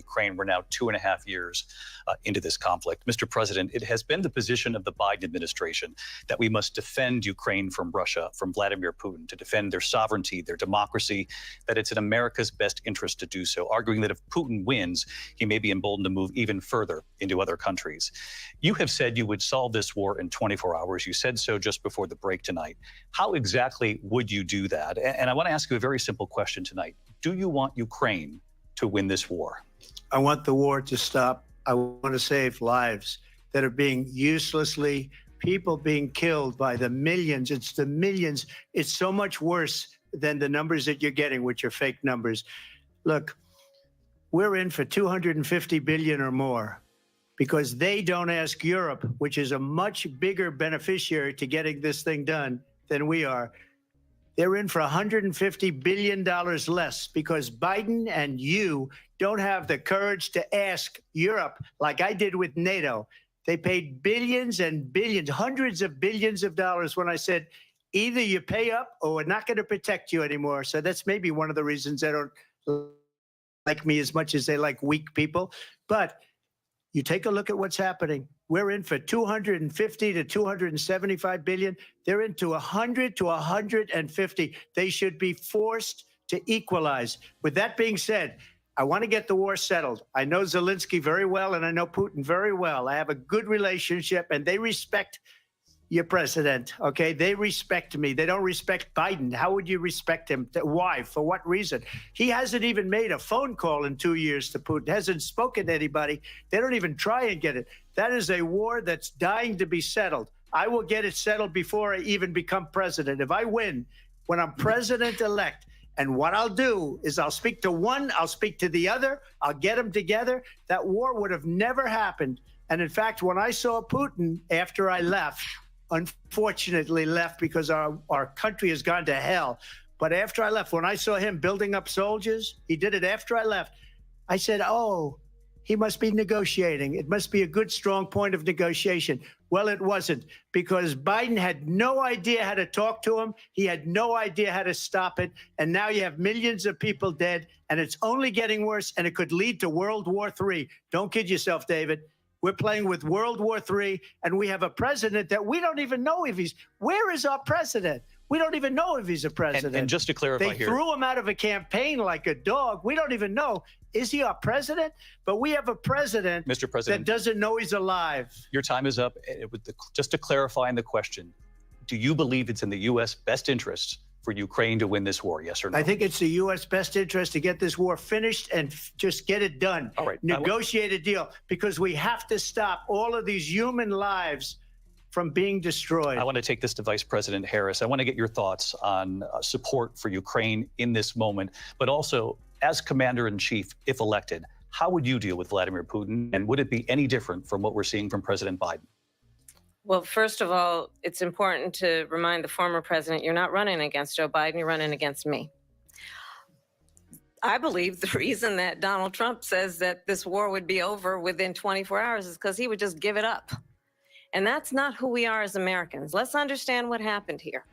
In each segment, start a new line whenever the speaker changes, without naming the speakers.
Ukraine. We're now 2.5 years into this conflict. Mr. President, it has been the position of the Biden administration that we must defend Ukraine from Russia, from Vladimir Putin, to defend their sovereignty, their democracy, that it's in America's best interest to do so, arguing that if Putin wins, he may be emboldened to move even further into other countries. You have said you would solve this war in 24 hours. You said so just before the break tonight. How exactly would you do that? And I want to ask you a very simple question tonight. Do you want Ukraine to win this war?
I want the war to stop. I want to save lives that are being uselessly, people being killed by the millions. It's the millions. It's so much worse than the numbers that you're getting, which are fake numbers. Look, we're in for 250 billion or more because they don't ask Europe, which is a much bigger beneficiary to getting this thing done than we are. They're in for $150 billion less because Biden and you don't have the courage to ask Europe like I did with NATO. They paid billions and billions, hundreds of billions of dollars when I said, either you pay up or we're not going to protect you anymore. So that's maybe one of the reasons they don't like me as much as they like weak people. But you take a look at what's happening. We're in for 250 to 275 billion. They're into 100 to 150. They should be forced to equalize. With that being said, I want to get the war settled. I know Zelensky very well, and I know Putin very well. I have a good relationship, and they respect your president, okay? They respect me. They don't respect Biden. How would you respect him? Why? For what reason? He hasn't even made a phone call in 2 years to Putin, hasn't spoken to anybody. They don't even try and get it. That is a war that's dying to be settled. I will get it settled before I even become president. If I win, when I'm president-elect, and what I'll do is I'll speak to one, I'll speak to the other, I'll get them together. That war would have never happened. And in fact, when I saw Putin after I left, unfortunately left because our country has gone to hell. But after I left, when I saw him building up soldiers, he did it after I left. I said, oh, he must be negotiating. It must be a good, strong point of negotiation. Well, it wasn't, because Biden had no idea how to talk to him. He had no idea how to stop it. And now you have millions of people dead, and it's only getting worse, and it could lead to World War III. Don't kid yourself, David. We're playing with World War III, and we have a president that we don't even know if he's... Where is our president? We don't even know if he's a president.
And just to clarify
they threw him out of a campaign like a dog. We don't even know. Is he our president? But we have a president,
Mr. President,
that doesn't know he's alive.
Your time is up. Just to clarify in the question, do you believe it's in the U.S. best interest for Ukraine to win this war, yes or no?
I think it's the U.S. best interest to get this war finished and just get it done.
All right.
Negotiate a deal, because we have to stop all of these human lives from being destroyed.
I want to take this to Vice President Harris. I want to get your thoughts on support for Ukraine in this moment, but also as Commander-in-Chief, if elected, how would you deal with Vladimir Putin? And would it be any different from what we're seeing from President Biden?
Well, first of all, it's important to remind the former president, you're not running against Joe Biden, you're running against me. I believe the reason that Donald Trump says that this war would be over within 24 hours is because he would just give it up. And that's not who we are as Americans. Let's understand what happened here.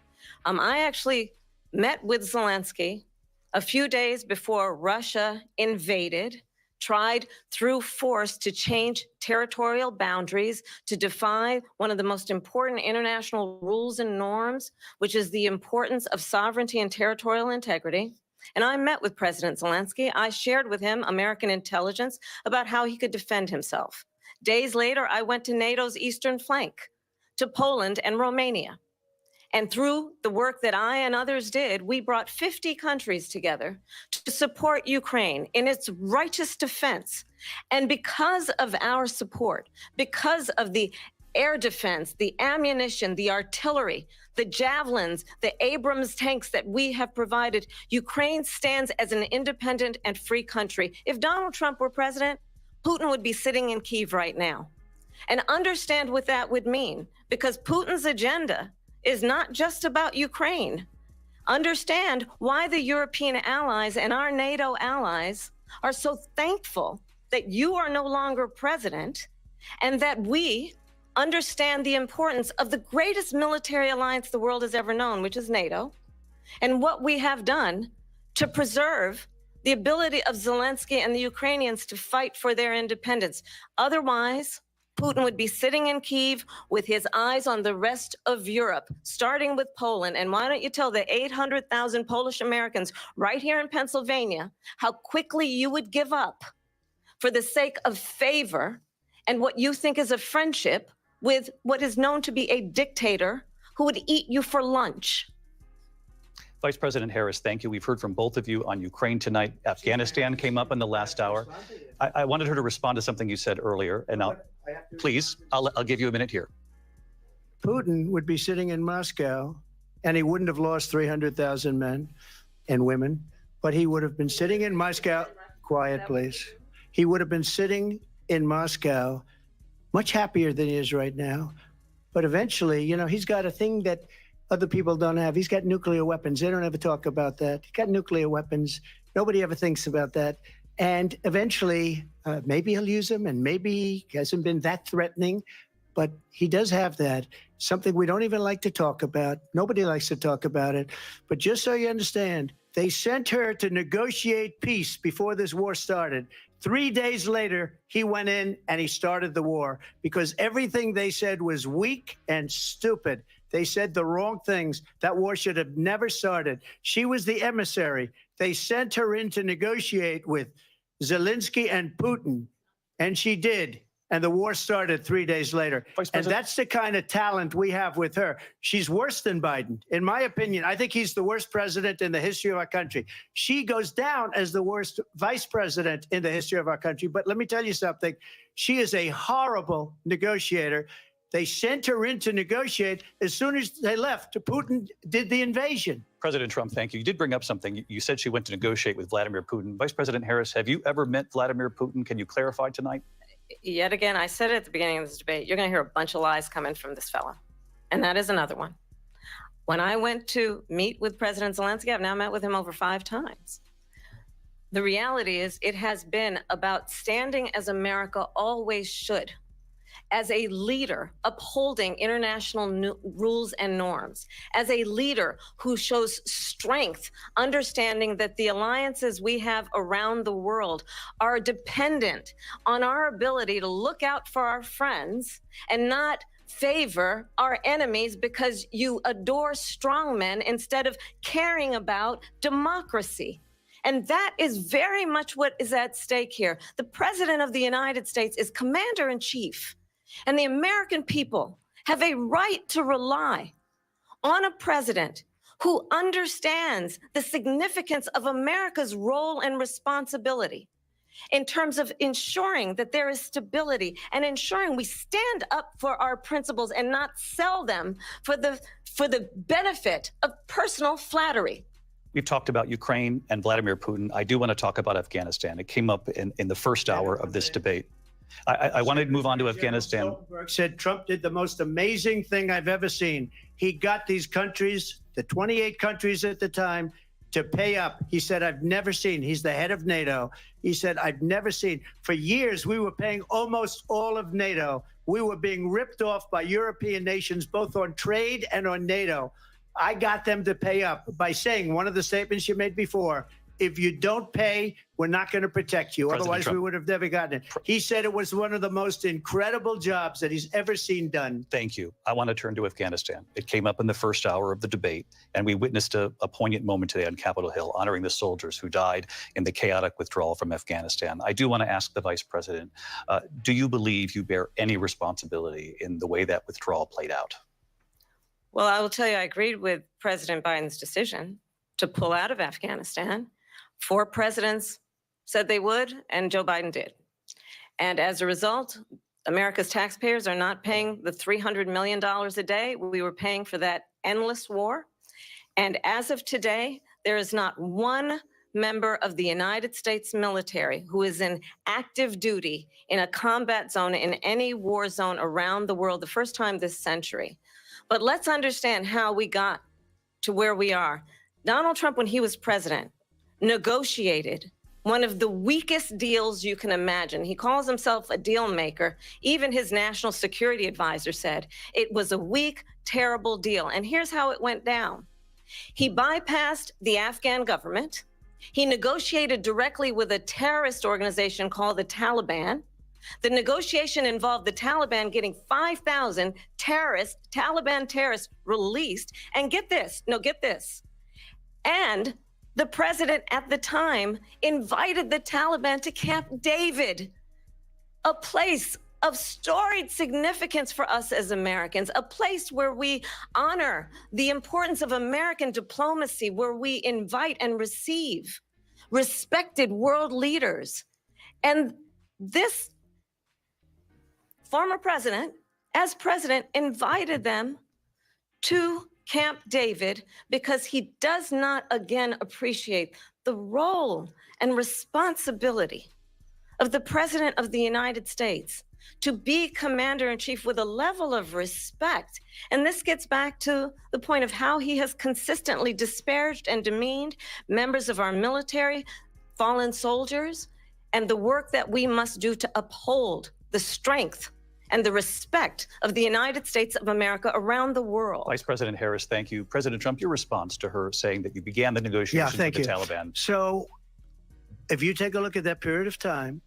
I actually met with Zelensky a few days before Russia invaded, tried through force to change territorial boundaries, to defy one of the most important international rules and norms, which is the importance of sovereignty and territorial integrity. And I met with President Zelensky. I shared with him American intelligence about how he could defend himself. Days later, I went to NATO's eastern flank, to Poland and Romania. And through the work that I and others did, we brought 50 countries together to support Ukraine in its righteous defense. And because of our support, because of the air defense, the ammunition, the artillery, the javelins, the Abrams tanks that we have provided, Ukraine stands as an independent and free country. If Donald Trump were president, Putin would be sitting in Kyiv right now. And understand what that would mean, because Putin's agenda is not just about Ukraine. Understand why the European allies and our NATO allies are so thankful that you are no longer president, and that we understand the importance of the greatest military alliance the world has ever known, which is NATO, and what we have done to preserve the ability of Zelensky and the Ukrainians to fight for their independence. Otherwise, Putin would be sitting in Kyiv with his eyes on the rest of Europe, starting with Poland. And why don't you tell the 800,000 Polish Americans right here in Pennsylvania how quickly you would give up for the sake of favor and what you think is a friendship with what is known to be a dictator who would eat you for lunch?
Vice President Harris, thank you. We've heard from both of you on Ukraine tonight. Afghanistan came up in the last hour. I wanted her to respond to something you said earlier, and please, I'll give you a minute here.
Putin would be sitting in Moscow, and he wouldn't have lost 300,000 men and women, but he would have been sitting in Moscow. Quiet, please. He would have been sitting in Moscow, much happier than he is right now. But eventually, you know, he's got a thing that other people don't have. He's got nuclear weapons. They don't ever talk about that. He's got nuclear weapons. Nobody ever thinks about that. And eventually, maybe he'll use them, and maybe he hasn't been that threatening, but he does have that. Something we don't even like to talk about. Nobody likes to talk about it. But just so you understand, they sent her to negotiate peace before this war started. 3 days later, he went in and he started the war because everything they said was weak and stupid. They said the wrong things. That war should have never started. She was the emissary. They sent her in to negotiate with Zelensky and Putin, and she did. And the war started 3 days later. And that's the kind of talent we have with her. She's worse than Biden. In my opinion, I think he's the worst president in the history of our country. She goes down as the worst vice president in the history of our country. But let me tell you something. She is a horrible negotiator. They sent her in to negotiate. As soon as they left, Putin did the invasion.
President Trump, thank you. You did bring up something. You said she went to negotiate with Vladimir Putin. Vice President Harris, have you ever met Vladimir Putin? Can you clarify tonight?
Yet again, I said it at the beginning of this debate, you're going to hear a bunch of lies coming from this fella. And that is another one. When I went to meet with President Zelensky, I've now met with him over 5 times. The reality is it has been about standing as America always should, as a leader upholding international rules and norms, as a leader who shows strength, understanding that the alliances we have around the world are dependent on our ability to look out for our friends and not favor our enemies because you adore strongmen instead of caring about democracy. And that is very much what is at stake here. The President of the United States is commander-in-chief. And the American people have a right to rely on a president who understands the significance of America's role and responsibility in terms of ensuring that there is stability and ensuring we stand up for our principles and not sell them for the benefit of personal flattery.
We've talked about Ukraine and Vladimir Putin. I do want to talk about Afghanistan. It came up in the first hour of this debate. I want to move on to Afghanistan.
Stoltenberg said Trump did the most amazing thing I've ever seen. He got these countries, the 28 countries at the time, to pay up. He said, I've never seen. He's the head of NATO. He said, I've never seen. For years, we were paying almost all of NATO. We were being ripped off by European nations, both on trade and on NATO. I got them to pay up by saying one of the statements you made before, if you don't pay, we're not going to protect you.
President
Otherwise,
Trump.
we would have never gotten it. He said it was one of the most incredible jobs that he's ever seen done.
Thank you. I want to turn to Afghanistan. It came up in the first hour of the debate, and we witnessed a poignant moment today on Capitol Hill, honoring the soldiers who died in the chaotic withdrawal from Afghanistan. I do want to ask the Vice President, do you believe you bear any responsibility in the way that withdrawal played out?
Well, I will tell you, I agreed with President Biden's decision to pull out of Afghanistan. 4 presidents said they would, and Joe Biden did. And as a result, America's taxpayers are not paying the $300 million a day we were paying for that endless war. And as of today, there is not one member of the United States military who is in active duty in a combat zone in any war zone around the world, the first time this century. But let's understand how we got to where we are. Donald Trump, when he was president, negotiated one of the weakest deals you can imagine. He calls himself a deal maker. Even his national security advisor said it was a weak, terrible deal. And here's how it went down. He bypassed the Afghan government He negotiated directly with a terrorist organization called the Taliban. The negotiation involved the Taliban getting 5,000 Taliban terrorists released. And get this, and the president at the time invited the Taliban to Camp David, a place of storied significance for us as Americans, a place where we honor the importance of American diplomacy, where we invite and receive respected world leaders. And this former president, as president, invited them to Camp David because he does not again appreciate the role and responsibility of the President of the United States to be commander in chief with a level of respect. And this gets back to the point of how he has consistently disparaged and demeaned members of our military, fallen soldiers, and the work that we must do to uphold the strength and the respect of the United States of America around the world.
Vice President Harris, thank you. President Trump, your response to her saying that you began the negotiations with the Taliban.
So if you take a look at that period of time,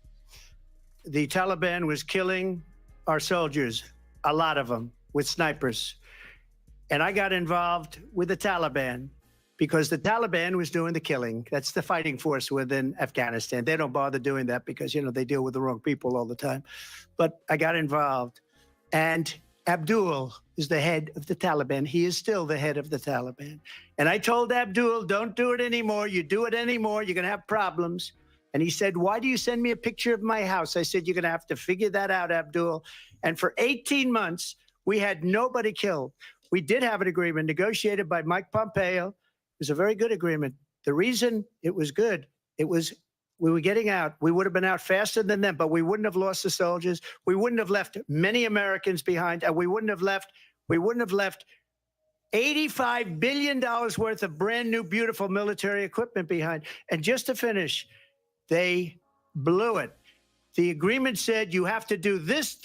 the Taliban was killing our soldiers, a lot of them, with snipers. And I got involved with the Taliban because the Taliban was doing the killing. That's the fighting force within Afghanistan. They don't bother doing that because, you know, they deal with the wrong people all the time. But I got involved. And Abdul is the head of the Taliban. He is still the head of the Taliban. And I told Abdul, don't do it anymore. You do it anymore, you're going to have problems. And he said, why do you send me a picture of my house? I said, you're going to have to figure that out, Abdul. And for 18 months, we had nobody killed. We did have an agreement negotiated by Mike Pompeo. It was a very good agreement. The reason it was good, it was we were getting out. We would have been out faster than them, but we wouldn't have lost the soldiers. We wouldn't have left many Americans behind, and we wouldn't have left $85 billion worth of brand new, beautiful military equipment behind. And just to finish, they blew it. The agreement said you have to do this,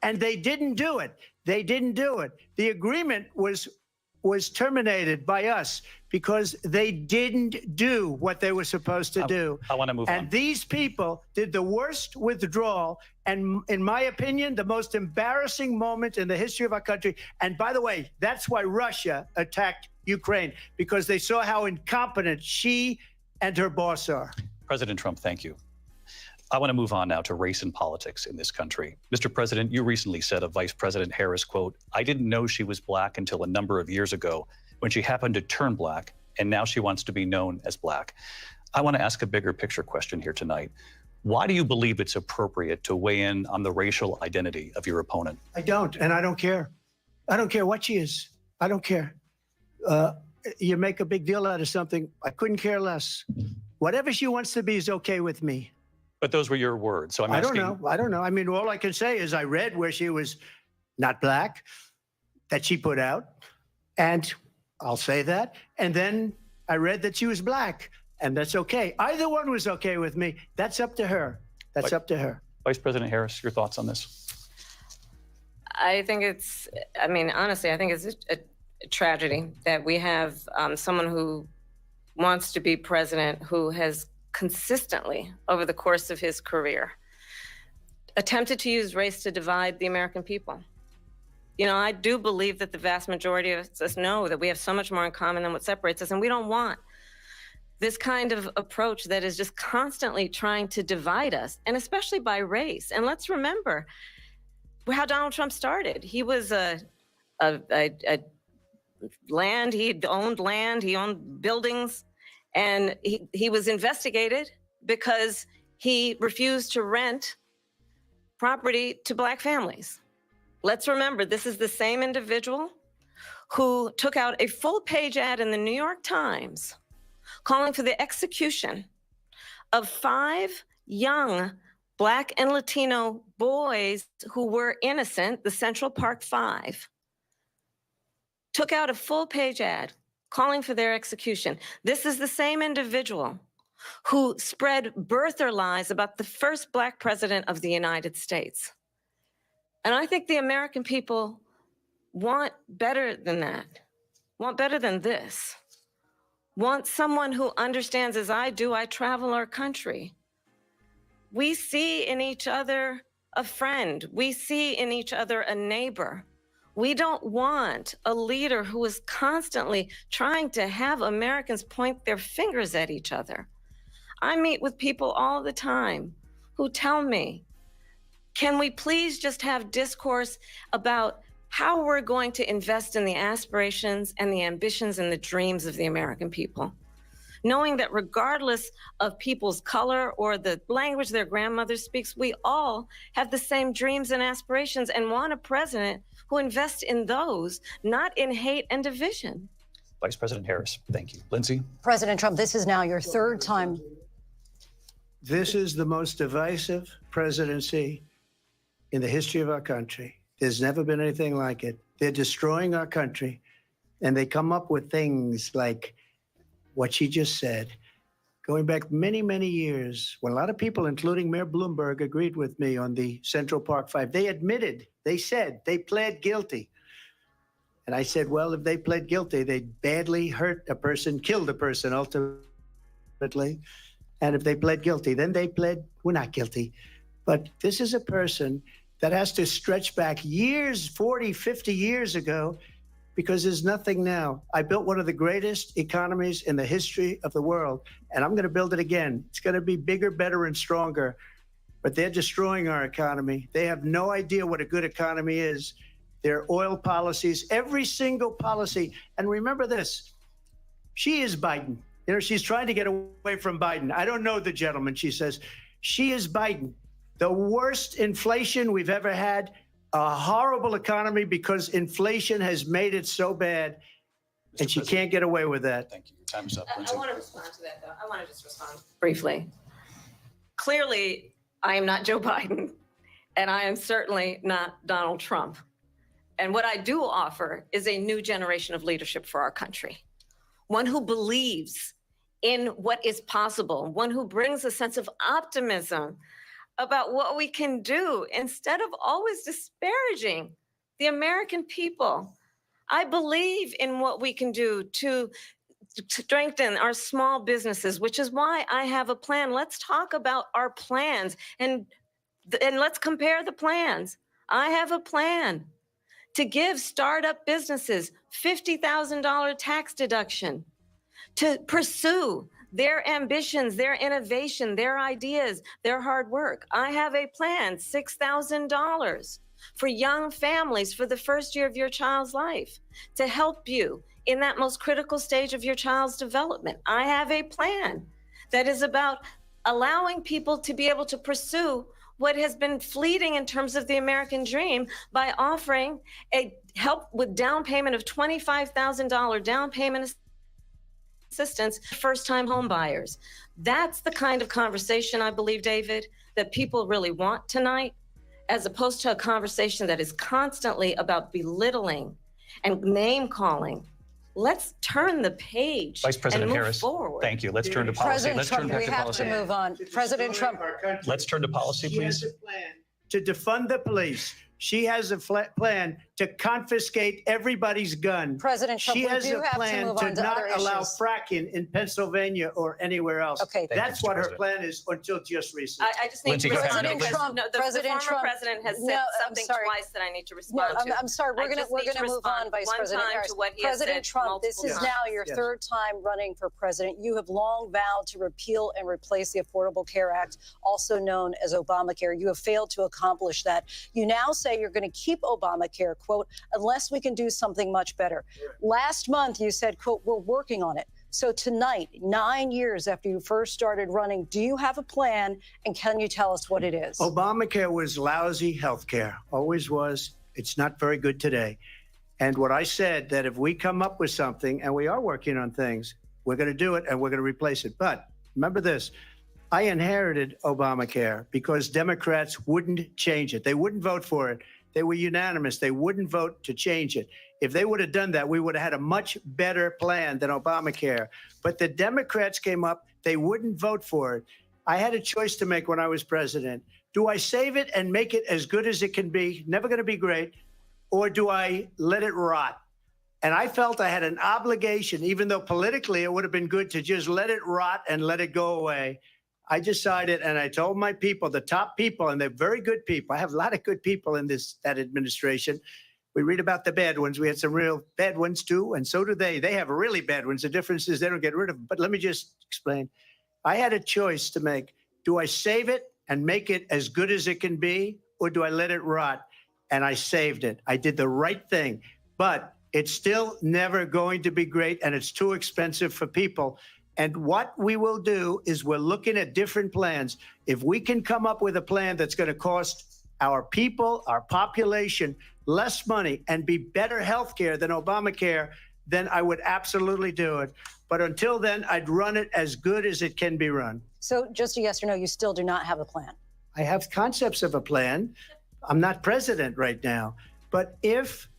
and they didn't do it. They didn't do it. The agreement was terminated by us because they didn't do what they were supposed to do.
I want to move on.
And these people did the worst withdrawal, and in my opinion, the most embarrassing moment in the history of our country. And by the way, that's why Russia attacked Ukraine, because they saw how incompetent she and her boss are.
President Trump, thank you. I want to move on now to race and politics in this country. Mr. President, you recently said of Vice President Harris, quote, I didn't know she was black until a number of years ago when she happened to turn black, and now she wants to be known as black. I want to ask a bigger picture question here tonight. Why do you believe it's appropriate to weigh in on the racial identity of your opponent?
I don't, and I don't care. I don't care what she is. I don't care. You make a big deal out of something. I couldn't care less. Whatever she wants to be is okay with me.
But those were your words, so I'm asking.
I don't know. I mean, all I can say is I read where she was not black, that she put out, and I'll say that. And then I read that she was black, and that's okay. Either one was okay with me. That's up to her. That's up to her.
Vice President Harris, your thoughts on this?
I think it's, I mean, honestly, I think it's a tragedy that we have someone who wants to be president who has consistently, over the course of his career, attempted to use race to divide the American people. You know, I do believe that the vast majority of us know that we have so much more in common than what separates us, and we don't want this kind of approach that is just constantly trying to divide us, and especially by race. And let's remember how Donald Trump started. He was land, he owned buildings, and he was investigated because he refused to rent property to black families. Let's remember, this is the same individual who took out a full-page ad in the New York Times calling for the execution of 5 young Black and Latino boys who were innocent, the Central Park 5. Took out a full-page ad calling for their execution. This is the same individual who spread birther lies about the first Black president of the United States. And I think the American people want better than that, want better than this, want someone who understands, as I do. I travel our country. We see in each other a friend. We see in each other a neighbor. We don't want a leader who is constantly trying to have Americans point their fingers at each other. I meet with people all the time who tell me, can we please just have discourse about how we're going to invest in the aspirations and the ambitions and the dreams of the American people? Knowing that regardless of people's color or the language their grandmother speaks, we all have the same dreams and aspirations and want a president who invests in those, not in hate and division.
Vice President Harris, thank you. Lindsay?
President Trump, this is now your third time.
This is the most divisive presidency in the history of our country. There's never been anything like it. They're destroying our country, and they come up with things like what she just said, going back many, many years, when a lot of people, including Mayor Bloomberg, agreed with me on the Central Park Five. They admitted, they said, they pled guilty. And I said, well, if they pled guilty, they badly hurt a person, killed a person ultimately. And if they pled guilty, then they pled, we're not guilty. But this is a person that has to stretch back years, 40, 50 years ago, because there's nothing now. I built one of the greatest economies in the history of the world, and I'm going to build it again. It's going to be bigger, better, and stronger. But they're destroying our economy. They have no idea what a good economy is. Their oil policies, every single policy. And remember this, she is Biden. You know, she's trying to get away from Biden. I don't know the gentleman, she says. She is Biden. The worst inflation we've ever had, a horrible economy because inflation has made it so bad, and she can't get away with that.
Thank you. Your time is up.
I want to respond to that, though. I want to just respond briefly. Clearly, I am not Joe Biden, and I am certainly not Donald Trump. And what I do offer is a new generation of leadership for our country, one who believes in what is possible, one who brings a sense of optimism about what we can do instead of always disparaging the American people. I believe in what we can do to strengthen our small businesses, which is why I have a plan. Let's talk about our plans and let's compare the plans. I have a plan to give startup businesses $50,000 tax deduction, to pursue their ambitions, their innovation, their ideas, their hard work. I have a plan, $6,000 for young families for the first year of your child's life to help you in that most critical stage of your child's development. I have a plan that is about allowing people to be able to pursue what has been fleeting in terms of the American dream by offering a help with down payment of $25,000 down payment assistance for first-time home buyers. That's the kind of conversation, I believe, David, that people really want tonight, as opposed to a conversation that is constantly about belittling and name-calling. Let's turn the page
Vice President
and move
Harris,
forward.
Thank you. Let's turn to policy.
President
Let's
Trump,
turn back
we
to
have
policy.
to move on. President Trump,
Let's turn to policy,
She has
please.
a plan to defund the police. She has a plan to confiscate everybody's gun.
President Trump,
She
we
has
do
a
have to
plan
move
to
on to
not
other
allow
issues.
fracking in Pennsylvania or anywhere else.
Okay.
Thank you,
That's
Mr.
what her
President.
plan is until just recently.
I just need
Lindsay,
to
go ahead.
respond
President
because
Trump,
the
President
former
Trump.
president has
No,
said
I'm
something
sorry.
twice that I need to
No,
respond to.
I'm sorry.
I
We're
just
going
need
to
to
move on,
respond
Vice
one
President
time
Harris.
to what he has
President
said
Trump, this
multiple
is
times.
now your
Yes.
third time running for president. You have long vowed to repeal and replace the Affordable Care Act, also known as Obamacare. You have failed to accomplish that. You now say you're going to keep Obamacare, quote, unless we can do something much better. Last month, you said, quote, we're working on it. So tonight, 9 years after you first started running, do you have a plan, and can you tell us what it is?
Obamacare was lousy health care, always was. It's not very good today. And what I said, that if we come up with something, and we are working on things, we're going to do it and we're going to replace it. But remember this, I inherited Obamacare because Democrats wouldn't change it. They wouldn't vote for it. They were unanimous. They wouldn't vote to change it. If they would have done that, we would have had a much better plan than Obamacare. But the Democrats came up. They wouldn't vote for it. I had a choice to make when I was president. Do I save it and make it as good as it can be? Never going to be great. Or do I let it rot? And I felt I had an obligation, even though politically it would have been good to just let it rot and let it go away. I decided, and I told my people, the top people, and they're very good people. I have a lot of good people in that administration. We read about the bad ones. We had some real bad ones too, and so do they. They have really bad ones. The difference is they don't get rid of them. But let me just explain. I had a choice to make. Do I save it and make it as good as it can be, or do I let it rot? And I saved it. I did the right thing. But it's still never going to be great, and it's too expensive for people. And what we will do is we're looking at different plans. If we can come up with a plan that's going to cost our people, our population, less money and be better health care than Obamacare, then I would absolutely do it. But until then, I'd run it as good as it can be run.
So just a yes or no, you still do not have a plan?
I have concepts of a plan. I'm not president right now. But if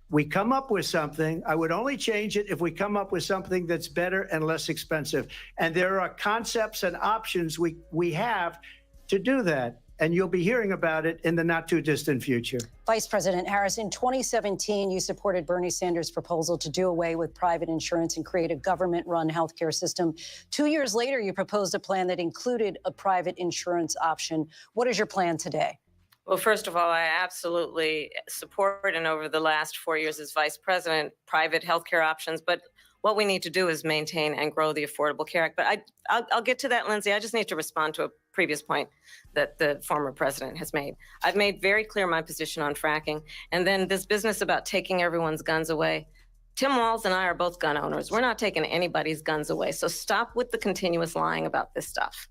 we come up with something, I would only change it if we come up with something that's better and less expensive. And there are concepts and options we have to do that. And you'll be hearing about it in the not too distant future.
Vice President Harris, in 2017, you supported Bernie Sanders' proposal to do away with private insurance and create a government-run healthcare system. 2 years later, you proposed a plan that included a private insurance option. What is your plan today?
Well, first of all, I absolutely support, and over the last 4 years as vice president, private healthcare options. But what we need to do is maintain and grow the Affordable Care Act. But I'll get to that, Lindsay. I just need to respond to a previous point that the former president has made. I've made very clear my position on fracking. And then this business about taking everyone's guns away. Tim Walz and I are both gun owners. We're not taking anybody's guns away. So stop with the continuous lying about this stuff.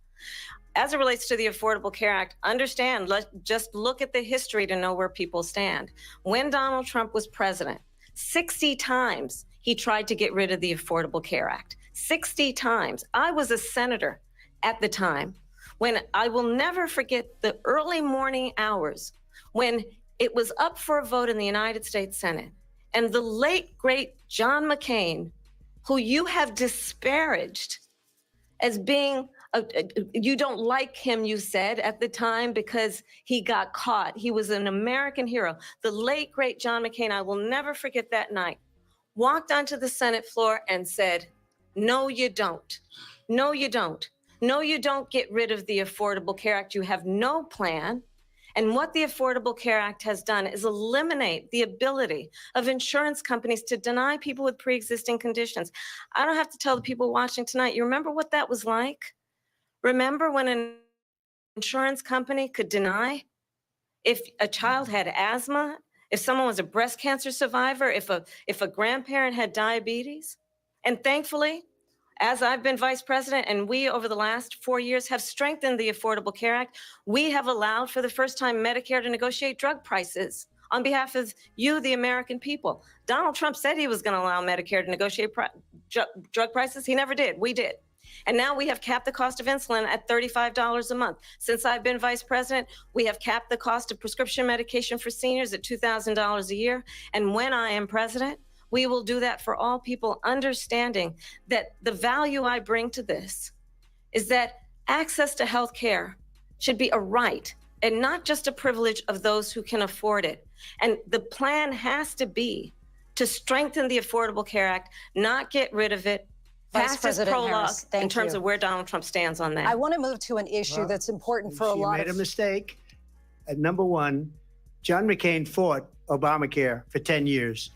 As it relates to the Affordable Care Act, understand, just look at the history to know where people stand. When Donald Trump was president, 60 times he tried to get rid of the Affordable Care Act. 60 times. I was a senator at the time when I will never forget the early morning hours when it was up for a vote in the United States Senate. And the late, great John McCain, who you have disparaged as being you don't like him, you said at the time, because he got caught. He was an American hero. The late, great John McCain, I will never forget that night, walked onto the Senate floor and said, no, you don't. No, you don't. No, you don't get rid of the Affordable Care Act. You have no plan. And what the Affordable Care Act has done is eliminate the ability of insurance companies to deny people with pre-existing conditions. I don't have to tell the people watching tonight, you remember what that was like? Remember when an insurance company could deny if a child had asthma, if someone was a breast cancer survivor, if a grandparent had diabetes? And thankfully, as I've been vice president and we over the last 4 years have strengthened the Affordable Care Act, we have allowed for the first time Medicare to negotiate drug prices on behalf of you, the American people. Donald Trump said he was going to allow Medicare to negotiate drug prices. He never did. We did. And now we have capped the cost of insulin at $35 a month. Since I've been vice president, we have capped the cost of prescription medication for seniors at $2,000 a year. And when I am president, we will do that for all people, understanding that the value I bring to this is that access to health care should be a right and not just a privilege of those who can afford it. And the plan has to be to strengthen the Affordable Care Act, not get rid of it.
Vice President Harris,
in terms of where Donald Trump stands on that.
I want to move to an issue that's important for a lot of...
She made a mistake. Number one, John McCain fought Obamacare for 10 years.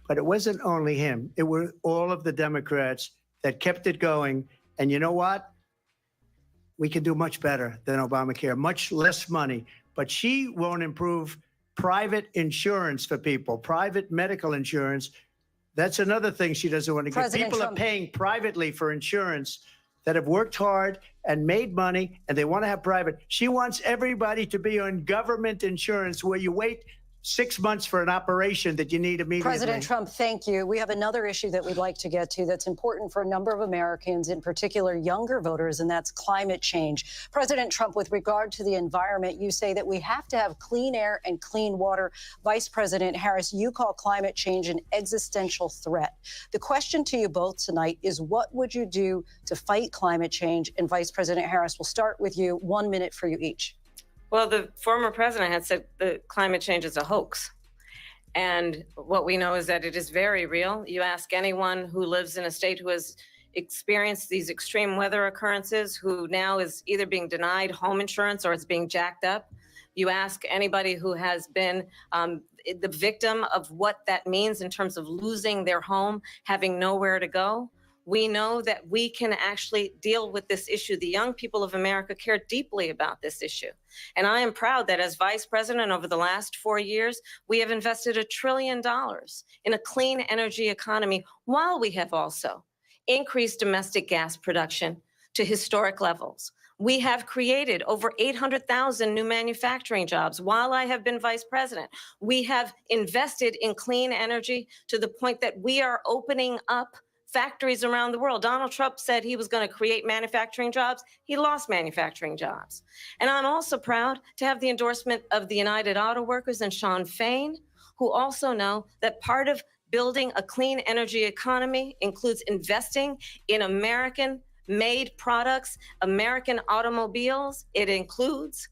But it wasn't only him. It were all of the Democrats that kept it going. And you know what? We can do much better than Obamacare, much less money. But she won't improve private insurance for people, private medical insurance. That's another thing she doesn't want to get. People are paying privately for insurance that have worked hard and made money, and they want to have private. She wants everybody to be on government insurance where you wait 6 months for an operation that you need immediately.
President Trump, thank you. We have another issue that we'd like to get to that's important for a number of Americans, in particular younger voters, and that's climate change. President Trump, with regard to the environment, you say that we have to have clean air and clean water. Vice President Harris, you call climate change an existential threat. The question to you both tonight is, what would you do to fight climate change? And Vice President Harris, we'll start with you. 1 minute for you each.
Well, the former president had said that climate change is a hoax. And what we know is that it is very real. You ask anyone who lives in a state who has experienced these extreme weather occurrences, who now is either being denied home insurance or it's being jacked up. You ask anybody who has been the victim of what that means in terms of losing their home, having nowhere to go. We know that we can actually deal with this issue. The young people of America care deeply about this issue. And I am proud that as vice president over the last 4 years, we have invested $1 trillion in a clean energy economy, while we have also increased domestic gas production to historic levels. We have created over 800,000 new manufacturing jobs while I have been vice president. We have invested in clean energy to the point that we are opening up factories around the world. Donald Trump said he was going to create manufacturing jobs. He lost manufacturing jobs. And I'm also proud to have the endorsement of the United Auto Workers and Sean Fain, who also know that part of building a clean energy economy includes investing in American-made products, American automobiles. It includes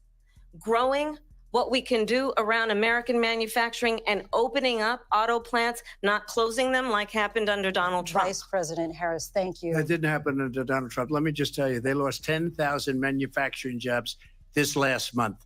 growing what we can do around American manufacturing and opening up auto plants, not closing them like happened under Donald Trump.
Vice President Harris, thank you.
That didn't happen under Donald Trump. Let me just tell you, they lost 10,000 manufacturing jobs this last month.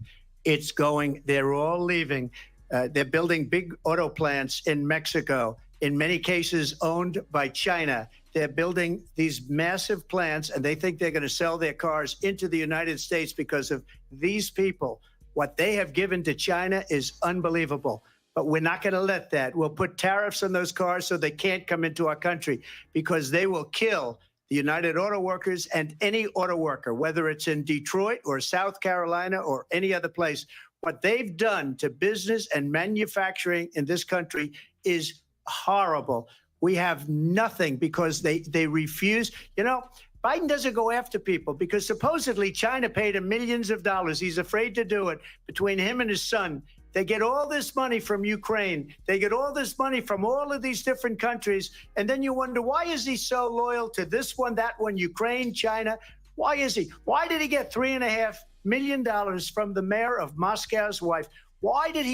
It's going, they're all leaving. They're building big auto plants in Mexico, in many cases owned by China. They're building these massive plants, and they think they're going to sell their cars into the United States because of these people. What they have given to China is unbelievable. But we're not going to let that. We'll put tariffs on those cars so they can't come into our country, because they will kill the United Auto Workers and any auto worker, whether it's in Detroit or South Carolina or any other place. What they've done to business and manufacturing in this country is horrible. We have nothing because they refuse. You know, Biden doesn't go after people because supposedly China paid him millions of dollars. He's afraid to do it. Between him and his son, they get all this money from Ukraine. They get all this money from all of these different countries. And then you wonder, why is he so loyal to this one, that one, Ukraine, China? Why is he? Why did he get $3.5 million from the mayor of Moscow's wife? Why did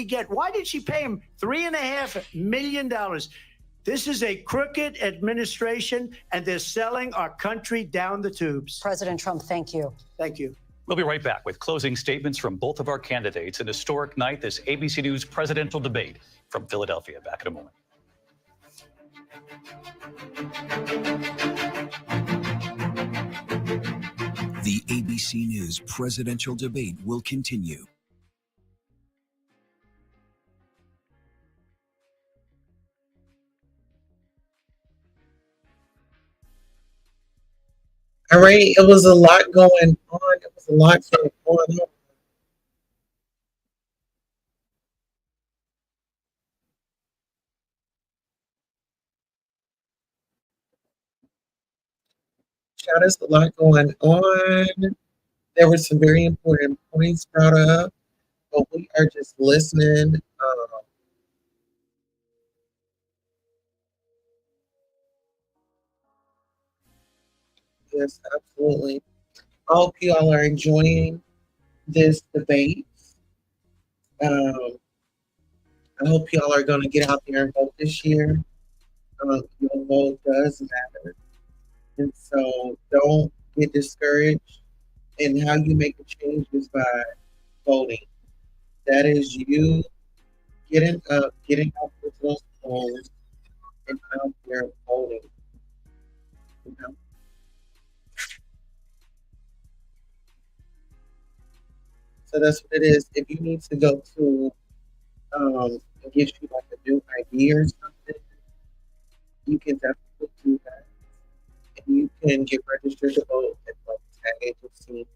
she pay him $3.5 million? This is a crooked administration, and they're selling our country down the tubes.
President Trump, thank you.
Thank you.
We'll be right back with closing statements from both of our candidates. An historic night, this ABC News presidential debate from Philadelphia. Back in a moment.
The ABC News presidential debate will continue.
All right, it was a lot going on. It was a lot going on. Shout out, a lot going on. There were some very important points brought up, but we are just listening. Yes, absolutely. I hope you all are enjoying this debate. I hope y'all are going to get out there and vote this year. Your vote does matter. And so don't get discouraged. And how you make a change is by voting. That is you getting up with those polls and out there voting. You know? So that's what it is. If you need to go to get you like a new ID or something, you can definitely do that. And you can get registered to vote at like tag agency,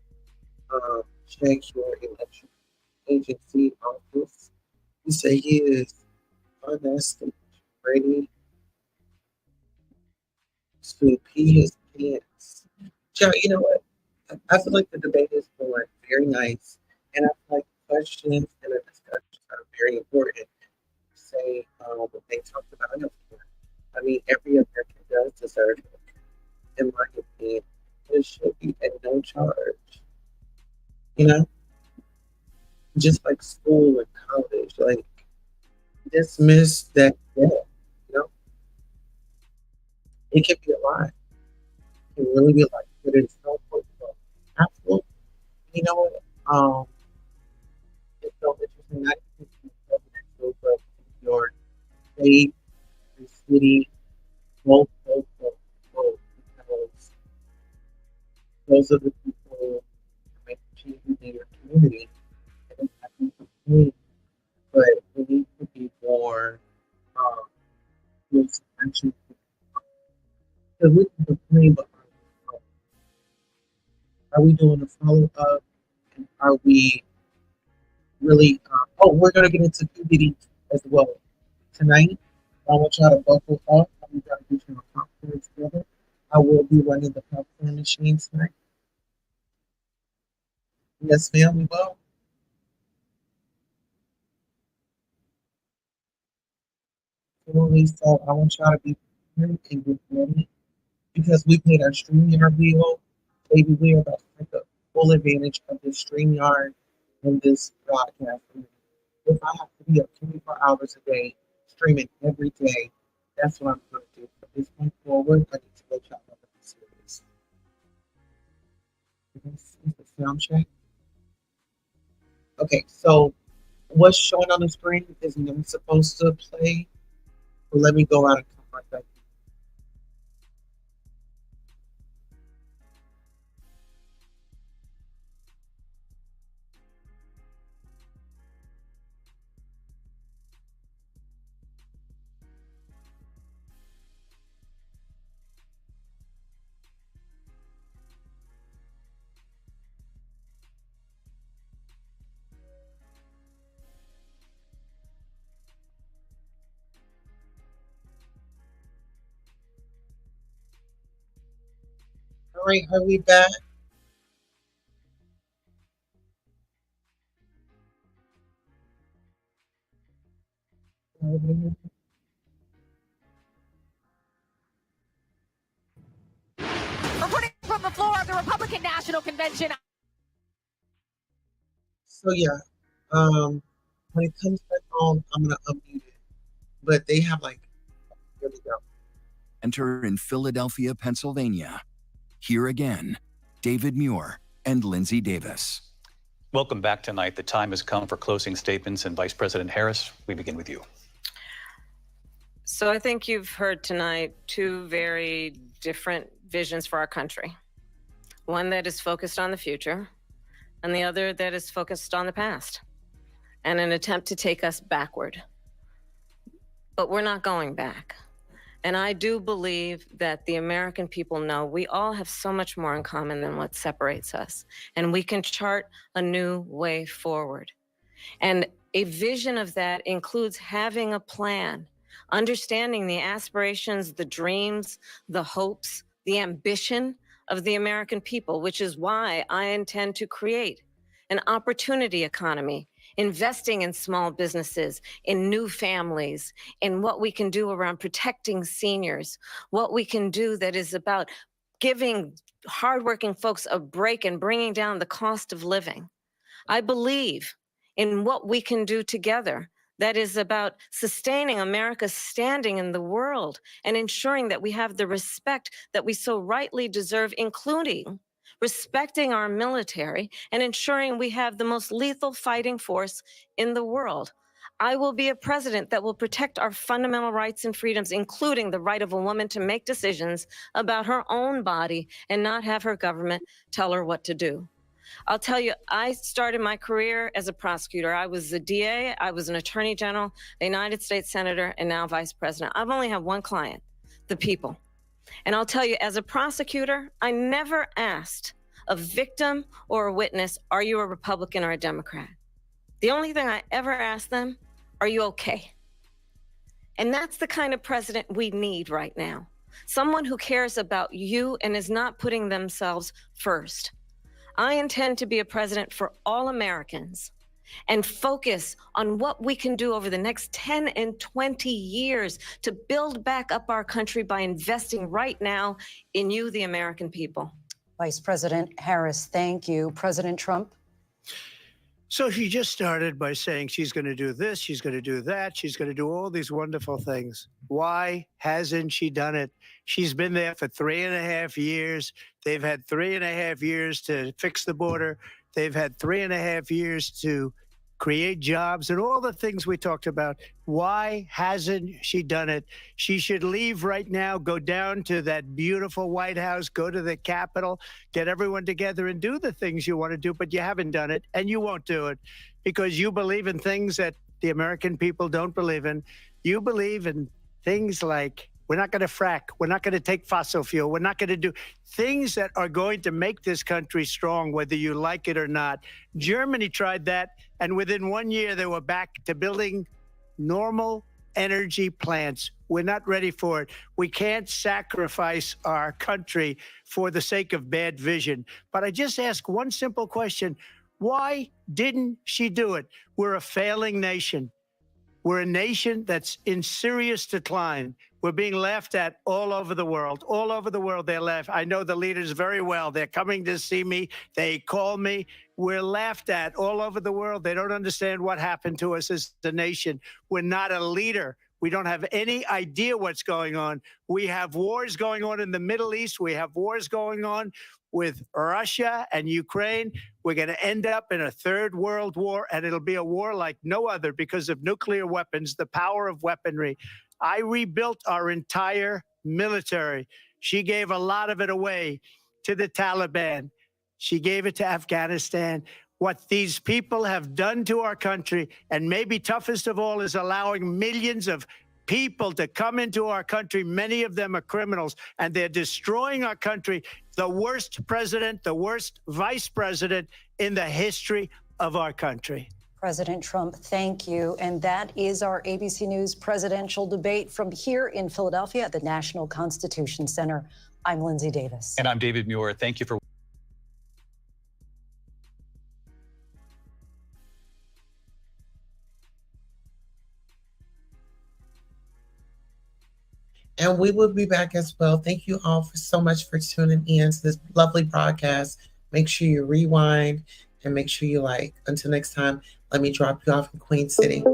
check your election agency office. You say he is honest and ready to pee his pants. You know what? I feel like the debate is going very nice. And I feel like questions and the discussions are very important. Say what they talked about healthcare. I mean, every American does deserve it. In my opinion, it should be at no charge. You know, just like school and college, like dismiss that death. You know, it can be a lie. It can really be a lie. But it's so important. Absolutely. You know what? It's so interesting. Not just in the presidential, but in your state, your city, both, because those are the people who make changes in your community. And I think the point, but we need to be more with action. Because we can complain, but are we doing a follow up? And are we really? We're going to get into PBD as well tonight. I want y'all to buckle up. I'm going to get your popcorn together. I will be running the popcorn machine tonight. Yes, ma'am, we will. So I want y'all to be prepared and get ready because we paid our StreamYard bill. Baby, we are about to take a full advantage of this StreamYard and this broadcast. If I have to be up 24 hours a day, streaming every day, that's what I'm going to do. From this point forward, I need to let y'all know that I'm serious. This is the sound check. Okay, so what's showing on the screen is not supposed to play. But let me go out and come right back. All right, are we back?
Reporting from the floor of the Republican National Convention.
So yeah, when it comes back on, I'm gonna unmute it. But they have like, here we go.
Enter in Philadelphia, Pennsylvania. Here again, David Muir and Lindsay Davis.
Welcome back tonight. The time has come for closing statements, and Vice President Harris, we begin with you.
So I think you've heard tonight two very different visions for our country. One that is focused on the future, and the other that is focused on the past, and an attempt to take us backward. But we're not going back. And I do believe that the American people know we all have so much more in common than what separates us. And we can chart a new way forward. And a vision of that includes having a plan, understanding the aspirations, the dreams, the hopes, the ambition of the American people, which is why I intend to create an opportunity economy, investing in small businesses, in new families, in what we can do around protecting seniors, what we can do that is about giving hardworking folks a break and bringing down the cost of living. I believe in what we can do together that is about sustaining America's standing in the world and ensuring that we have the respect that we so rightly deserve, including respecting our military and ensuring we have the most lethal fighting force in the world. I will be a president that will protect our fundamental rights and freedoms, including the right of a woman to make decisions about her own body and not have her government tell her what to do. I'll tell you, I started my career as a prosecutor. I was a DA, I was an attorney general, a United States senator, and now vice president. I've only had one client, the people. And I'll tell you, as a prosecutor, I never asked a victim or a witness, are you a Republican or a Democrat? The only thing I ever asked them, are you okay? And that's the kind of president we need right now. Someone who cares about you and is not putting themselves first. I intend to be a president for all Americans and focus on what we can do over the next 10 and 20 years to build back up our country by investing right now in you, the American people.
Vice President Harris, thank you. President Trump?
So she just started by saying she's going to do this, she's going to do that, she's going to do all these wonderful things. Why hasn't she done it? She's been there for 3.5 years. They've had 3.5 years to fix the border. They've had 3.5 years to create jobs and all the things we talked about. Why hasn't she done it? She should leave right now, go down to that beautiful White House, go to the Capitol, get everyone together and do the things you want to do, but you haven't done it and you won't do it because you believe in things that the American people don't believe in. You believe in things like we're not going to frack. We're not going to take fossil fuel. We're not going to do things that are going to make this country strong, whether you like it or not. Germany tried that, and within 1 year, they were back to building normal energy plants. We're not ready for it. We can't sacrifice our country for the sake of bad vision. But I just ask one simple question. Why didn't she do it? We're a failing nation. We're a nation that's in serious decline. We're being laughed at all over the world. All over the world, they're laughed. I know the leaders very well. They're coming to see me. They call me. We're laughed at all over the world. They don't understand what happened to us as a nation. We're not a leader. We don't have any idea what's going on. We have wars going on in the Middle East. We have wars going on with Russia and Ukraine. We're going to end up in a third world war, and it'll be a war like no other because of nuclear weapons, the power of weaponry. I rebuilt our entire military. She gave a lot of it away to the Taliban. She gave it to Afghanistan. What these people have done to our country, and maybe toughest of all, is allowing millions of people to come into our country. Many of them are criminals, and they're destroying our country. The worst president, the worst vice president in the history of our country.
President Trump, thank you. And that is our ABC News presidential debate from here in Philadelphia at the National Constitution Center. I'm Lindsay Davis.
And I'm David Muir. Thank you for
And we will be back as well. Thank you all so much for tuning in to this lovely broadcast. Make sure you rewind and make sure you like. Until next time, let me drop you off in Queen City.